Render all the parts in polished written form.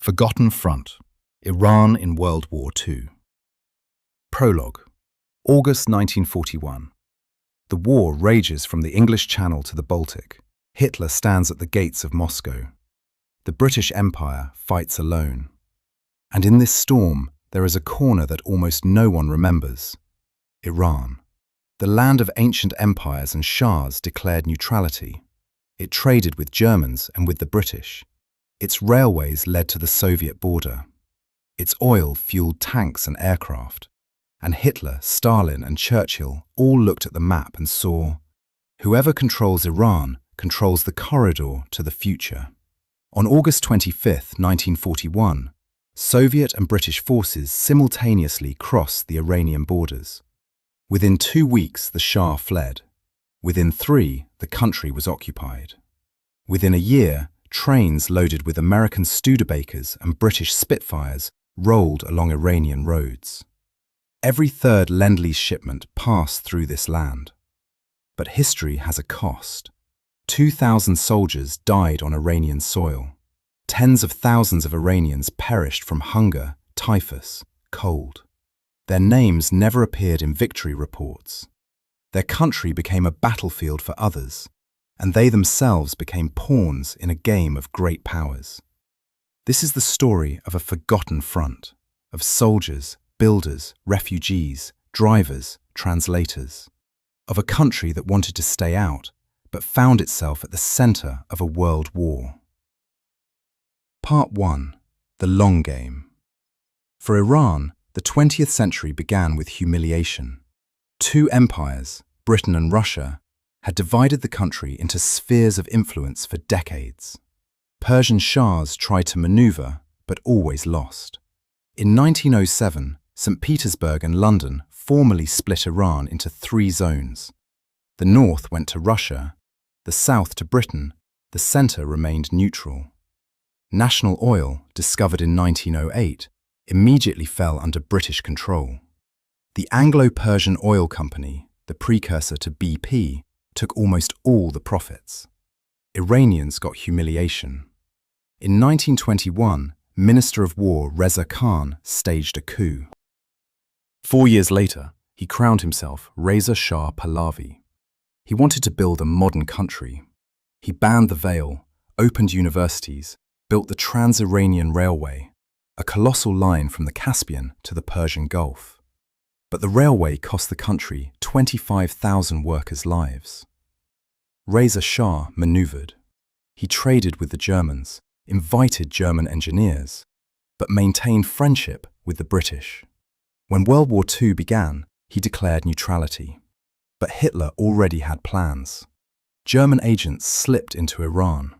Forgotten Front, Iran in World War II. Prologue, August 1941. The war rages from the English Channel to the Baltic. Hitler stands at the gates of Moscow. The British Empire fights alone. And in this storm, there is a corner that almost no one remembers: Iran. The land of ancient empires and Shahs declared neutrality. It traded with Germans and with the British. Its railways led to the Soviet border. Its oil fueled tanks and aircraft. And Hitler, Stalin and Churchill all looked at the map and saw, whoever controls Iran controls the corridor to the future. On August 25, 1941, Soviet and British forces simultaneously crossed the Iranian borders. Within 2 weeks, the Shah fled. Within 3, the country was occupied. Within a year, trains loaded with American Studebakers and British Spitfires rolled along Iranian roads. Every third Lend-Lease shipment passed through this land. But history has a cost. 2,000 soldiers died on Iranian soil. Tens of thousands of Iranians perished from hunger, typhus, cold. Their names never appeared in victory reports. Their country became a battlefield for others, and they themselves became pawns in a game of great powers. This is the story of a forgotten front, of soldiers, builders, refugees, drivers, translators, of a country that wanted to stay out, but found itself at the center of a world war. Part 1. The Long Game. For Iran, the 20th century began with humiliation. 2 empires, Britain and Russia, had divided the country into spheres of influence for decades. Persian Shahs tried to maneuver, but always lost. In 1907, St. Petersburg and London formally split Iran into 3 zones. The north went to Russia, the south to Britain, the center remained neutral. National oil, discovered in 1908, immediately fell under British control. The Anglo-Persian Oil Company, the precursor to BP, took almost all the profits. Iranians got humiliation. In 1921, Minister of War Reza Khan staged a coup. 4 years later, he crowned himself Reza Shah Pahlavi. He wanted to build a modern country. He banned the veil, opened universities, built the Trans-Iranian railway, a colossal line from the Caspian to the Persian Gulf. But the railway cost the country 25,000 workers' lives. Reza Shah maneuvered. He traded with the Germans, invited German engineers, but maintained friendship with the British. When World War II began, he declared neutrality. But Hitler already had plans. German agents slipped into Iran.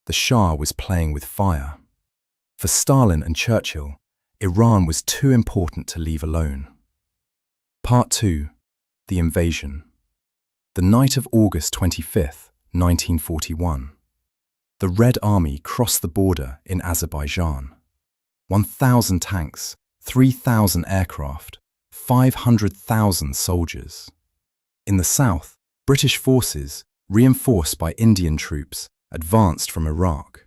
The Shah was playing with fire. For Stalin and Churchill, Iran was too important to leave alone. Part 2. The Invasion. The night of August 25, 1941. The Red Army crossed the border in Azerbaijan. 1,000 tanks, 3,000 aircraft, 500,000 soldiers. In the south, British forces, reinforced by Indian troops, advanced from Iraq.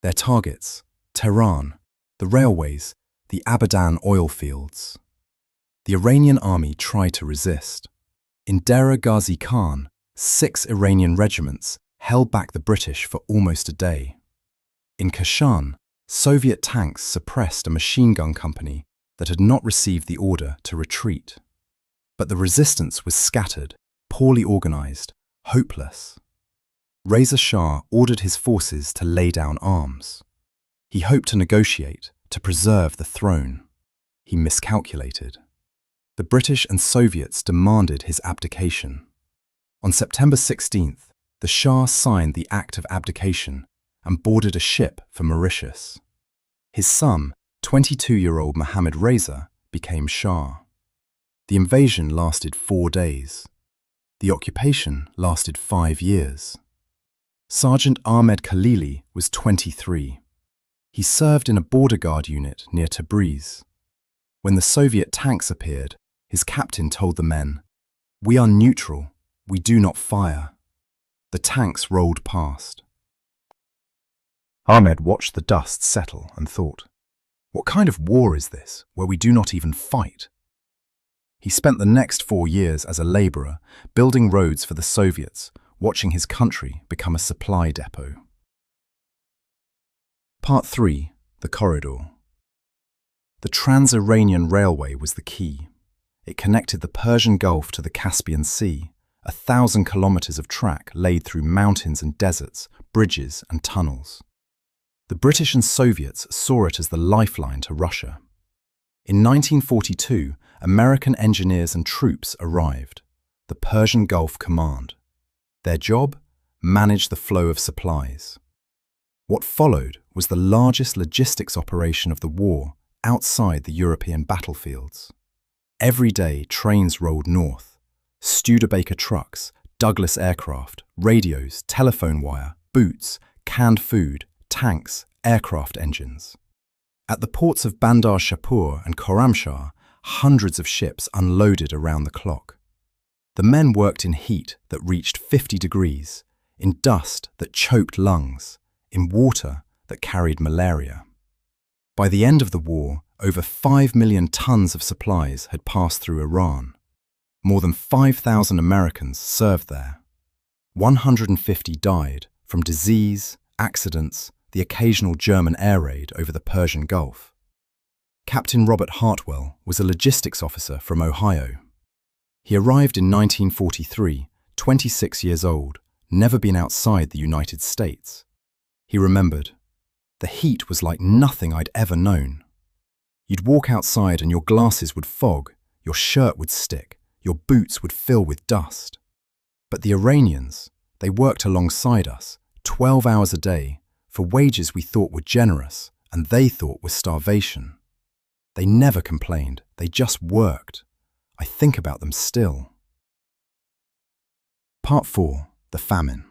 Their targets: Tehran, the railways, the Abadan oil fields. The Iranian army tried to resist. In Dera Ghazi Khan, 6 Iranian regiments held back the British for almost a day. In Kashan, Soviet tanks suppressed a machine gun company that had not received the order to retreat. But the resistance was scattered, poorly organized, hopeless. Reza Shah ordered his forces to lay down arms. He hoped to negotiate, to preserve the throne. He miscalculated. The British and Soviets demanded his abdication. On September 16th, the Shah signed the Act of Abdication and boarded a ship for Mauritius. His son, 22-year-old Mohammad Reza, became Shah. The invasion lasted 4 days. The occupation lasted 5 years. Sergeant Ahmed Khalili was 23. He served in a border guard unit near Tabriz. When the Soviet tanks appeared, his captain told the men, "We are neutral, we do not fire." The tanks rolled past. Ahmed watched the dust settle and thought, "What kind of war is this, where we do not even fight?" He spent the next 4 years as a laborer, building roads for the Soviets, watching his country become a supply depot. Part 3. The Corridor. The Trans-Iranian Railway was the key. It connected the Persian Gulf to the Caspian Sea, 1,000 kilometers of track laid through mountains and deserts, bridges and tunnels. The British and Soviets saw it as the lifeline to Russia. In 1942, American engineers and troops arrived, the Persian Gulf Command. Their job? Manage the flow of supplies. What followed was the largest logistics operation of the war outside the European battlefields. Every day, trains rolled north. Studebaker trucks, Douglas aircraft, radios, telephone wire, boots, canned food, tanks, aircraft engines. At the ports of Bandar Shapur and Khorramshahr, hundreds of ships unloaded around the clock. The men worked in heat that reached 50 degrees, in dust that choked lungs, in water that carried malaria. By the end of the war, over 5 million tons of supplies had passed through Iran. More than 5,000 Americans served there. 150 died from disease, accidents, the occasional German air raid over the Persian Gulf. Captain Robert Hartwell was a logistics officer from Ohio. He arrived in 1943, 26 years old, never been outside the United States. He remembered, "The heat was like nothing I'd ever known. You'd walk outside and your glasses would fog, your shirt would stick, your boots would fill with dust. But the Iranians, they worked alongside us, 12 hours a day, for wages we thought were generous and they thought were starvation. They never complained, they just worked. I think about them still." Part 4. The Famine.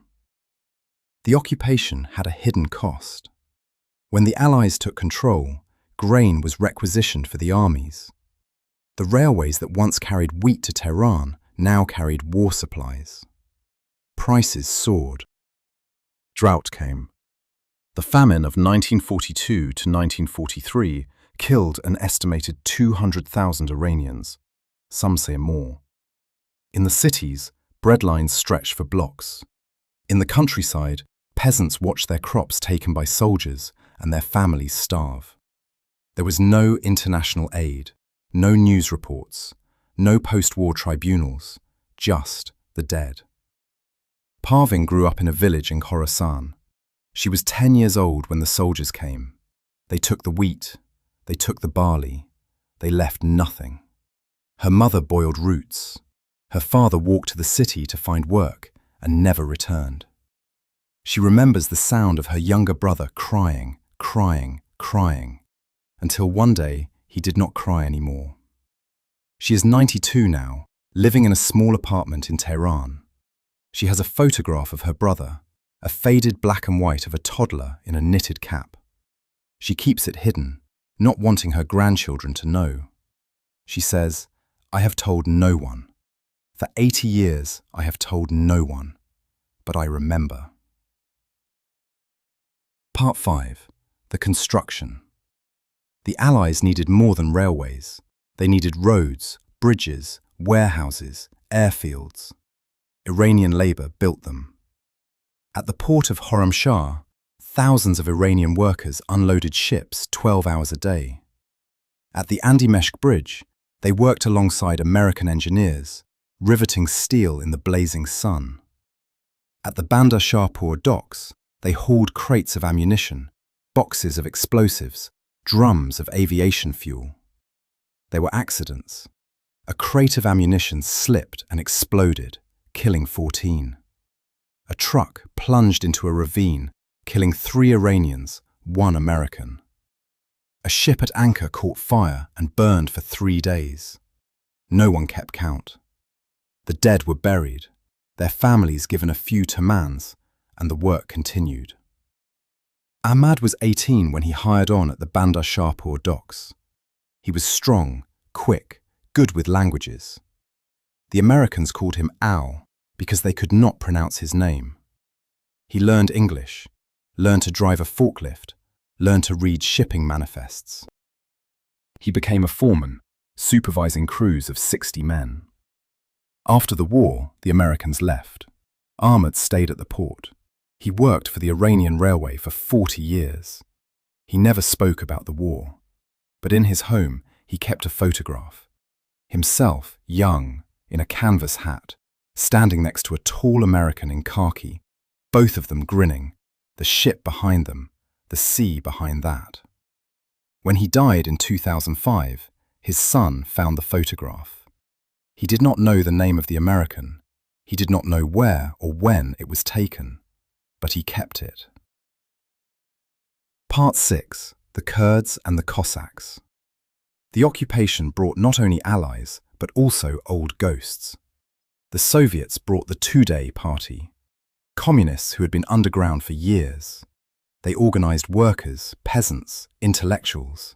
The occupation had a hidden cost. When the Allies took control, grain was requisitioned for the armies. The railways that once carried wheat to Tehran now carried war supplies. Prices soared. Drought came. The famine of 1942 to 1943 killed an estimated 200,000 Iranians. Some say more. In the cities, breadlines stretched for blocks. In the countryside, peasants watched their crops taken by soldiers and their families starve. There was no international aid, no news reports, no post-war tribunals, just the dead. Parvin grew up in a village in Khorasan. She was 10 years old when the soldiers came. They took the wheat, they took the barley, they left nothing. Her mother boiled roots. Her father walked to the city to find work and never returned. She remembers the sound of her younger brother crying, crying, crying, until one day he did not cry anymore. She is 92 now, living in a small apartment in Tehran. She has a photograph of her brother, a faded black and white of a toddler in a knitted cap. She keeps it hidden, not wanting her grandchildren to know. She says, "I have told no one. For 80 years, I have told no one, but I remember." Part 5. The Construction. The Allies needed more than railways. They needed roads, bridges, warehouses, airfields. Iranian labor built them. At the port of Khorramshahr, thousands of Iranian workers unloaded ships 12 hours a day. At the Andimeshk Bridge, they worked alongside American engineers, riveting steel in the blazing sun. At the Bandar Shapur docks, they hauled crates of ammunition, boxes of explosives, drums of aviation fuel. There were accidents. A crate of ammunition slipped and exploded, killing 14. A truck plunged into a ravine, killing 3 Iranians, 1 American. A ship at anchor caught fire and burned for 3 days. No one kept count. The dead were buried, their families given a few tamans, and the work continued. Ahmad was 18 when he hired on at the Bandar Shapur docks. He was strong, quick, good with languages. The Americans called him Al because they could not pronounce his name. He learned English. learn to drive a forklift, learn to read shipping manifests. He became a foreman, supervising crews of 60 men. After the war, the Americans left. Ahmed stayed at the port. He worked for the Iranian railway for 40 years. He never spoke about the war, but in his home he kept a photograph. Himself, young, in a canvas hat, standing next to a tall American in khaki, both of them grinning, the ship behind them, the sea behind that. When he died in 2005, his son found the photograph. He did not know the name of the American. He did not know where or when it was taken, but he kept it. Part 6. The Kurds and the Cossacks. The occupation brought not only allies, but also old ghosts. The Soviets brought the two-day party. Communists who had been underground for years. They organized workers, peasants, intellectuals.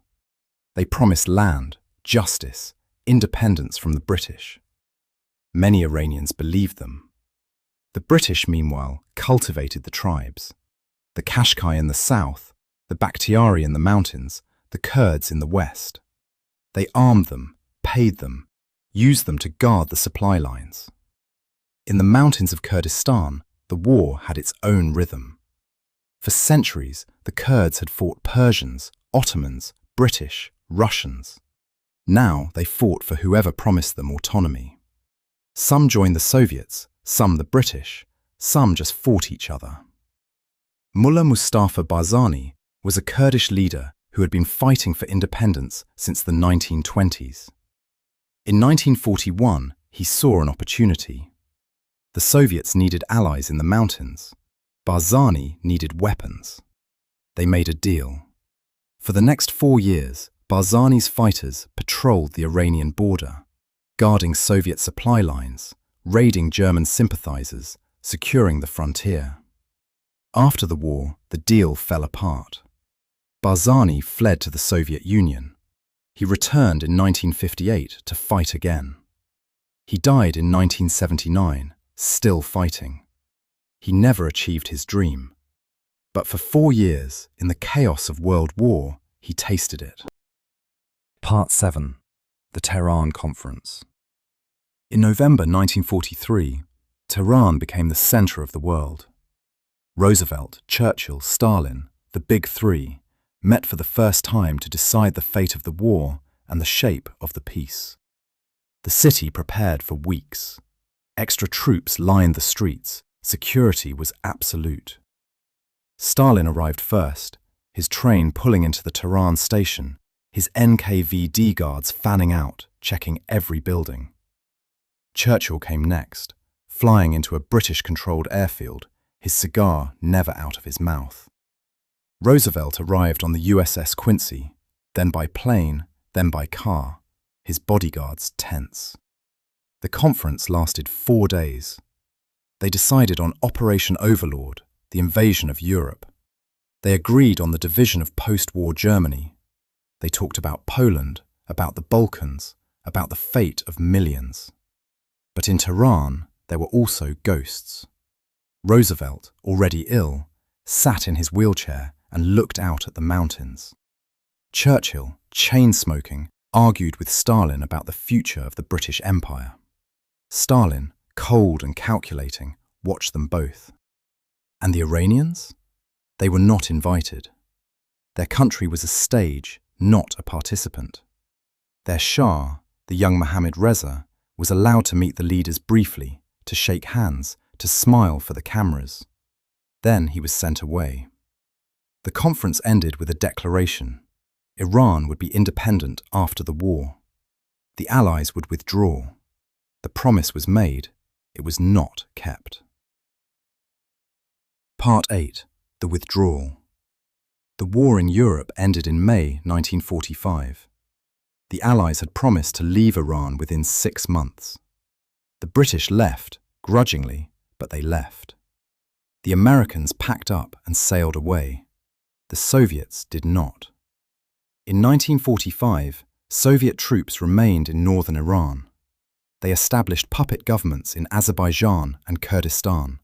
They promised land, justice, independence from the British. Many Iranians believed them. The British, meanwhile, cultivated the tribes. The Kashkai in the south, the Bakhtiari in the mountains, the Kurds in the west. They armed them, paid them, used them to guard the supply lines. In the mountains of Kurdistan, the war had its own rhythm. For centuries, the Kurds had fought Persians, Ottomans, British, Russians. Now they fought for whoever promised them autonomy. Some joined the Soviets, some the British, some just fought each other. Mullah Mustafa Barzani was a Kurdish leader who had been fighting for independence since the 1920s. In 1941, he saw an opportunity. The Soviets needed allies in the mountains. Barzani needed weapons. They made a deal. For the next 4 years, Barzani's fighters patrolled the Iranian border, guarding Soviet supply lines, raiding German sympathizers, securing the frontier. After the war, the deal fell apart. Barzani fled to the Soviet Union. He returned in 1958 to fight again. He died in 1979, still fighting. He never achieved his dream. But for 4 years, in the chaos of World War, he tasted it. Part 7. The Tehran Conference. In November 1943, Tehran became the center of the world. Roosevelt, Churchill, Stalin, the Big Three, met for the first time to decide the fate of the war and the shape of the peace. The city prepared for weeks. Extra troops lined the streets. Security was absolute. Stalin arrived first, his train pulling into the Tehran station, his NKVD guards fanning out, checking every building. Churchill came next, flying into a British-controlled airfield, his cigar never out of his mouth. Roosevelt arrived on the USS Quincy, then by plane, then by car, his bodyguards tense. The conference lasted 4 days. They decided on Operation Overlord, the invasion of Europe. They agreed on the division of post-war Germany. They talked about Poland, about the Balkans, about the fate of millions. But in Tehran, there were also ghosts. Roosevelt, already ill, sat in his wheelchair and looked out at the mountains. Churchill, chain-smoking, argued with Stalin about the future of the British Empire. Stalin, cold and calculating, watched them both. And the Iranians? They were not invited. Their country was a stage, not a participant. Their Shah, the young Mohammad Reza, was allowed to meet the leaders briefly, to shake hands, to smile for the cameras. Then he was sent away. The conference ended with a declaration. Iran would be independent after the war. The Allies would withdraw. The promise was made. It was not kept. Part 8. The Withdrawal. The war in Europe ended in May 1945. The Allies had promised to leave Iran within 6 months. The British left, grudgingly, but they left. The Americans packed up and sailed away. The Soviets did not. In 1945, Soviet troops remained in northern Iran. They established puppet governments in Azerbaijan and Kurdistan,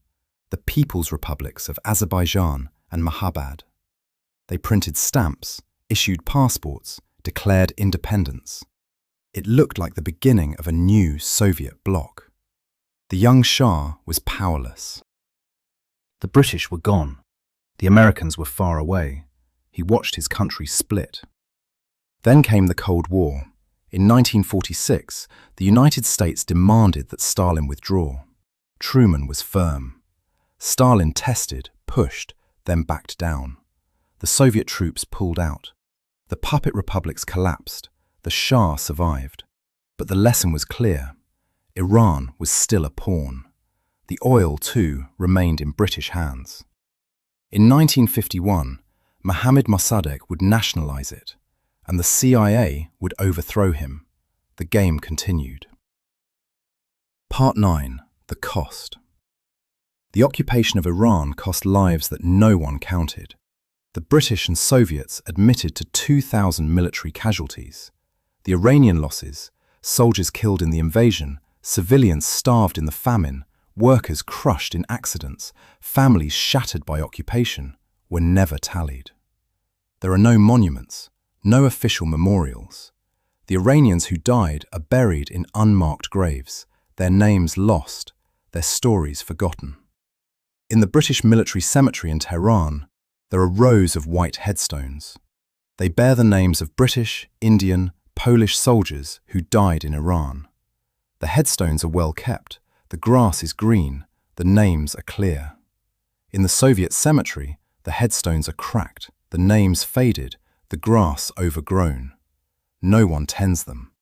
the People's Republics of Azerbaijan and Mahabad. They printed stamps, issued passports, declared independence. It looked like the beginning of a new Soviet bloc. The young Shah was powerless. The British were gone. The Americans were far away. He watched his country split. Then came the Cold War. In 1946, the United States demanded that Stalin withdraw. Truman was firm. Stalin tested, pushed, then backed down. The Soviet troops pulled out. The puppet republics collapsed. The Shah survived. But the lesson was clear. Iran was still a pawn. The oil, too, remained in British hands. In 1951, Mohammad Mossadegh would nationalize it, and the CIA would overthrow him. The game continued. Part 9. The Cost. The occupation of Iran cost lives that no one counted. The British and Soviets admitted to 2,000 military casualties. The Iranian losses, soldiers killed in the invasion, civilians starved in the famine, workers crushed in accidents, families shattered by occupation, were never tallied. There are no monuments, no official memorials. The Iranians who died are buried in unmarked graves, their names lost, their stories forgotten. In the British military cemetery in Tehran, there are rows of white headstones. They bear the names of British, Indian, Polish soldiers who died in Iran. The headstones are well kept, the grass is green, the names are clear. In the Soviet cemetery, the headstones are cracked, the names faded, the grass overgrown. No one tends them.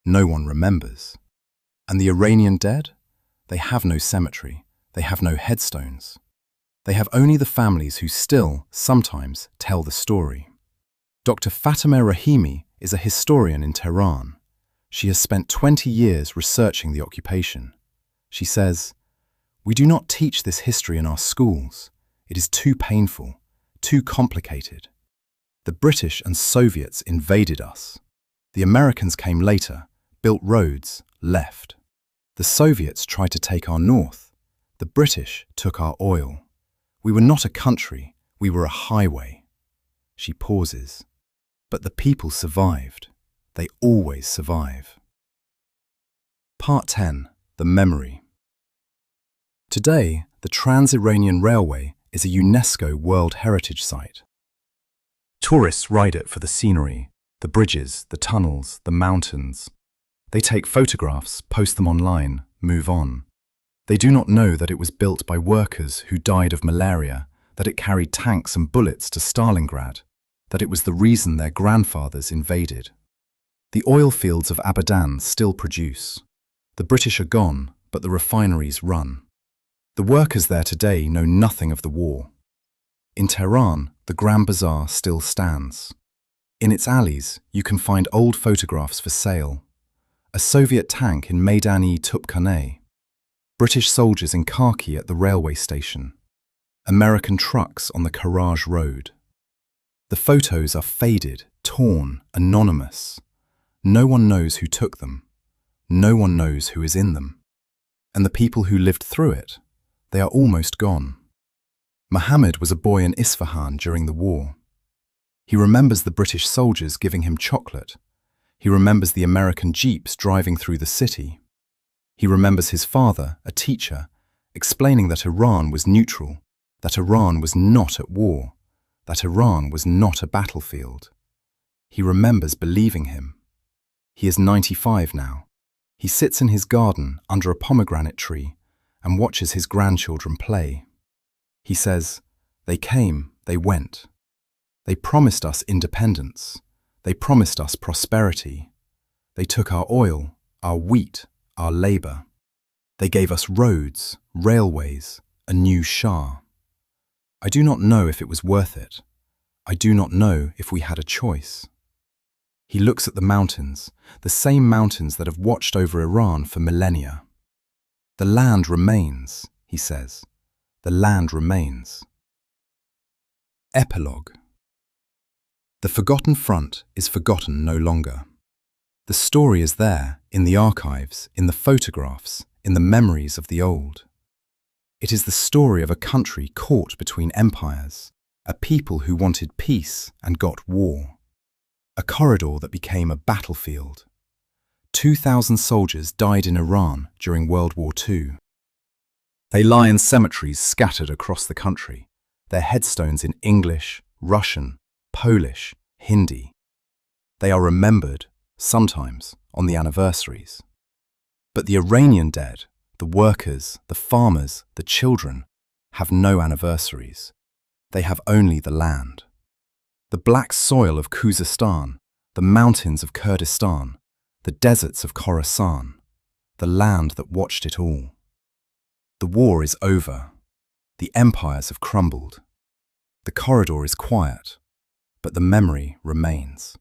No one remembers. And the Iranian dead? They have no cemetery. They have no headstones. They have only the families who still, sometimes, tell the story. Dr. Fatemeh Rahimi is a historian in Tehran. She has spent 20 years researching the occupation. She says, "We do not teach this history in our schools. It is too painful, too complicated. The British and Soviets invaded us. The Americans came later, built roads, left. The Soviets tried to take our north. The British took our oil. We were not a country, we were a highway." She pauses. But the people survived. They always survive. Part 10. The Memory. Today, the Trans-Iranian Railway is a UNESCO World Heritage Site. Tourists ride it for the scenery, the bridges, the tunnels, the mountains. They take photographs, post them online, move on. They do not know that it was built by workers who died of malaria, that it carried tanks and bullets to Stalingrad, that it was the reason their grandfathers invaded. The oil fields of Abadan still produce. The British are gone, but the refineries run. The workers there today know nothing of the war. In Tehran, the Grand Bazaar still stands. In its alleys, you can find old photographs for sale. A Soviet tank in Maidan-e British soldiers in khaki at the railway station. American trucks on the Karaj Road. The photos are faded, torn, anonymous. No one knows who took them. No one knows who is in them. And the people who lived through it, they are almost gone. Mohammed was a boy in Isfahan during the war. He remembers the British soldiers giving him chocolate. He remembers the American jeeps driving through the city. He remembers his father, a teacher, explaining that Iran was neutral, that Iran was not at war, that Iran was not a battlefield. He remembers believing him. He is 95 now. He sits in his garden under a pomegranate tree and watches his grandchildren play. He says, "They came, they went. They promised us independence. They promised us prosperity. They took our oil, our wheat, our labor. They gave us roads, railways, a new Shah. I do not know if it was worth it. I do not know if we had a choice." He looks at the mountains, the same mountains that have watched over Iran for millennia. "The land remains," he says. "The land remains." Epilogue. The forgotten front is forgotten no longer. The story is there, in the archives, in the photographs, in the memories of the old. It is the story of a country caught between empires, a people who wanted peace and got war, a corridor that became a battlefield. 2,000 soldiers died in Iran during World War II. They lie in cemeteries scattered across the country, their headstones in English, Russian, Polish, Hindi. They are remembered, sometimes, on the anniversaries. But the Iranian dead, the workers, the farmers, the children, have no anniversaries. They have only the land. The black soil of Khuzestan, the mountains of Kurdistan, the deserts of Khorasan, the land that watched it all. The war is over. The empires have crumbled. The corridor is quiet, but the memory remains.